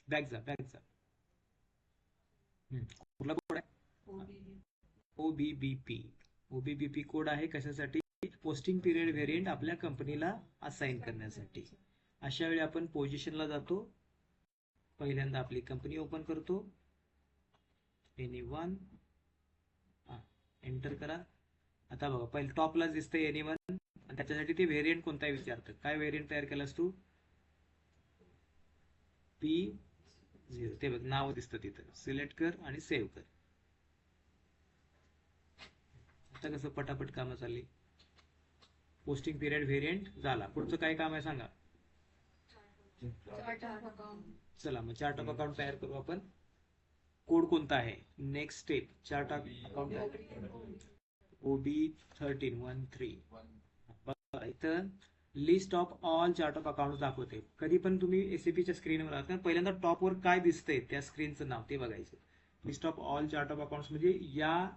Back जा back जा. कुठला कोड आहे? ओबीबीपी. ओबीबीपी कोड आहे कशासाठी? पोस्टिंग पिरियड व्हेरियंट आपल्या कंपनीला असाइन करण्यासाठी. अशा वेळी आपण पोझिशनला जातो. पहिल्यांदा आपली कंपनी ओपन करतो. एनी1 एंटर करा. आता बघा पहिले टॉपला दिसतंय एनी1 आणि त्याच्यासाठी ते व्हेरियंट कोणता विचारतं. काय व्हेरियंट तयार केलास तू? P0. ते बघ नाव दिसतं तिथं. सिलेक्ट कर आणि सेव्ह कर. आता कसं पटापट कामं चालली. पोस्टिंग पिरियड व्हेरियंट झाला. पुढचं काय काम आहे सांगा. चला मग चार्ट ऑफ अकाउंट तयार करू आपण. कोड कोणता आहे? Next step chart of account OB1313. बघा इथं list of all chart of account दाखवते. कधी पण तुम्ही एसीपीच्या स्क्रीनवर आहात पहिल्यांदा टॉपवर काय दिसतंय त्या स्क्रीनचं नाव ते बघायचं. List of all chart of account म्हणजे या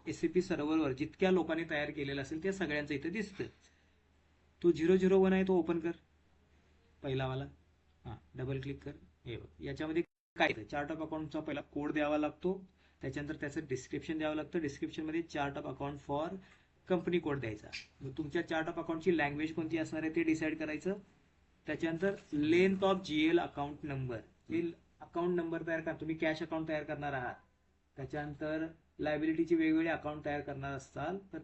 एसीपी सर्व्हरवर जितक्या लोकांनी तयार केलेलं असेल त्या सगळ्यांचं इथं दिसतं. तो 001 आहे तो ओपन कर पहिलावाला. डबल क्लिक कर. हे बघ याच्यामध्ये काय चार्ट ऑफ अकाउंटचा पहिला कोड द्यावा लागतो. त्याच्यानंतर त्याचं डिस्क्रिप्शन द्यावं लागतं. डिस्क्रिप्शनमध्ये chart of account for company code द्यायचा. मग तुमच्या चार्ट ऑफ अकाउंटची लँग्वेज कोणती असणार आहे ते डिसाईड करायचं. त्याच्यानंतर length of GL account number. हे अकाउंट नंबर तयार करा. तुम्ही कॅश अकाउंट तयार करणार आहात. त्याच्यानंतर लायबिलिटीची वेगवेगळे अकाउंट तयार करणार असाल तर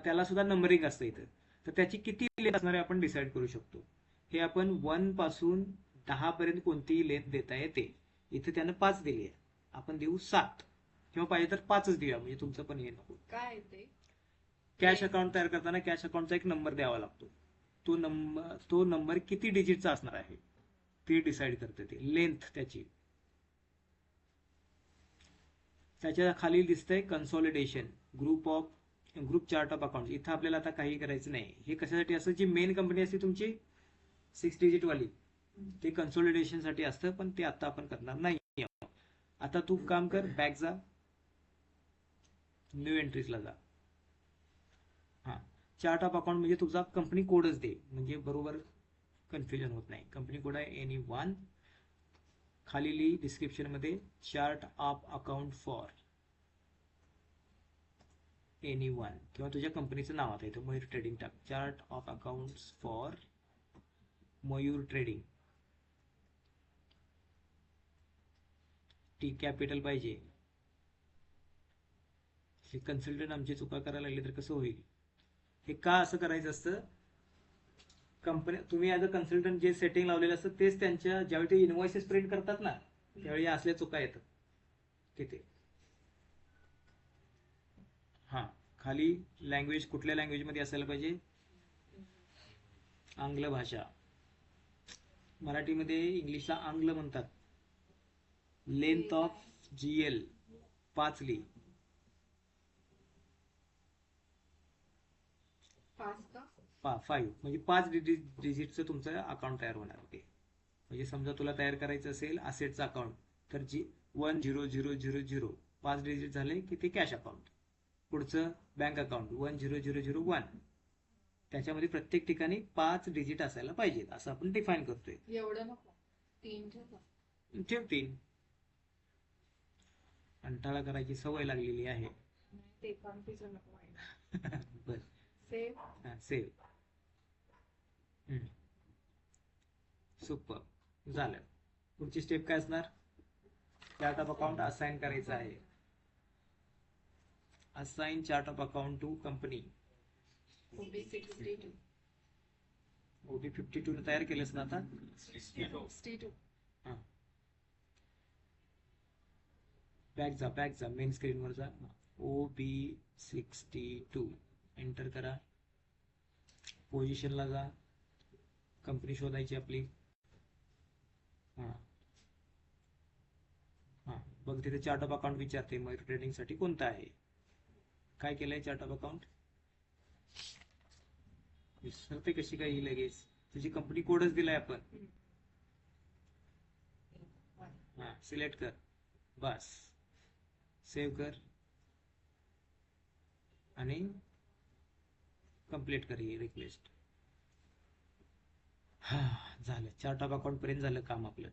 त्याला सुद्धा नंबरिंग असतं इथं. तर त्याची किती लेंथ असणार आहे आपण डिसाईड करू शकतो. हे आपण 1 पासून 10 पर्यंत कोणतीही लेंथ देता येते. इथे त्यानं 5 दिली आहे. आपण देऊ 7 किंवा पाहिजे तर 5च देऊया म्हणजे तुमचं पण हे नको. काय ते कॅश अकाउंट तयार करताना कॅश अकाउंटचा एक नंबर द्यावा लागतो. तो नंबर किती डिजिटचा असणार आहे ते डिसाईड करते ते लेंथ त्याची. त्याच्या खाली दिसतंय consolidation group chart of account. इथं आपल्याला आता काही करायचं नाही. हे कशासाठी असतं? जी मेन कंपनी असते तुमची 6 डिजिट वाली ते कन्सॉलिडेशन साठी असतं पण ते आता आपण करणार नाही. आता तू काम कर बॅक जा. न्यू एंट्रीजला जा. चार्ट ऑफ अकाउंट म्हणजे तुझा कंपनी कोडच दे म्हणजे बरोबर कन्फ्युजन होत नाही. कंपनी कोड आहे एनी1. खाली लिही डिस्क्रिप्शन मध्ये चार्ट ऑफ अकाउंट फॉर एनी1 किंवा तुझ्या कंपनीचं नाव आता इथं मयूर ट्रेडिंग टाक. Chart of account for Mayur trading. T capital पाहिजे. हे कन्सल्टंट आमची चुका करायला लागली तर कसं होईल? हे का असं करायचं असतं? कंपनी तुम्ही ऍज अ कन्सल्टंट जे सेटिंग लावलेलं असतं तेच त्यांच्या ज्यावेळी ते इनव्हॉइसेस प्रिंट करतात ना त्यावेळी असल्या चुका येतात तिथे. खाली लँग्वेज कुठल्या लँग्वेज मध्ये असायला पाहिजे? आंग्ल भाषा. मराठीमध्ये इंग्लिशला आंग्ल म्हणतात. लेंथ ऑफ जीएल 5 ली. 5 म्हणजे 5 डिजिटचं तुमचं अकाउंट तयार होणार होते. म्हणजे समजा तुला तयार करायचं असेल असेटचं अकाउंट तर 1000 5 डिजिट झाले की ते कॅश अकाउंट. पुढचं बँक अकाउंट 10001. त्याच्यामध्ये प्रत्येक ठिकाणी 5 डिजिट असायला पाहिजेत असं आपण डिफाईन करतोय. एवढं नको 3 ठेव 3. कंटाळा करायची सवय लागलेली आहे. ते कन्फ्युजन नको बर सेव्ह. सुपर झालं. पुढची स्टेप काय असणार? चार्ट ऑफ अकाउंट असाइन करायचं आहे. Assign chart of account to company. OB52 तयार केलंस ना आता? 62. बॅक जा मेन स्क्रीनवर जा. OB62 एंटर करा. पोझिशनला जा. कंपनी शोधायची आपली. बघ तिथे चार्ट ऑफ अकाउंट विचारते मयूर ट्रेडिंग साठी कोणता आहे. काय केलंय चार्ट ऑफ अकाउंट? विसरते कशी काय ही लगेच? तुझी कंपनी कोडच दिलाय आपण. सिलेक्ट कर बस. सेव्ह कर आणि कंप्लीट कर ही रिक्वेस्ट. झालं चार्ट ऑफ अकाउंट पर्यंत झालं काम आपलं.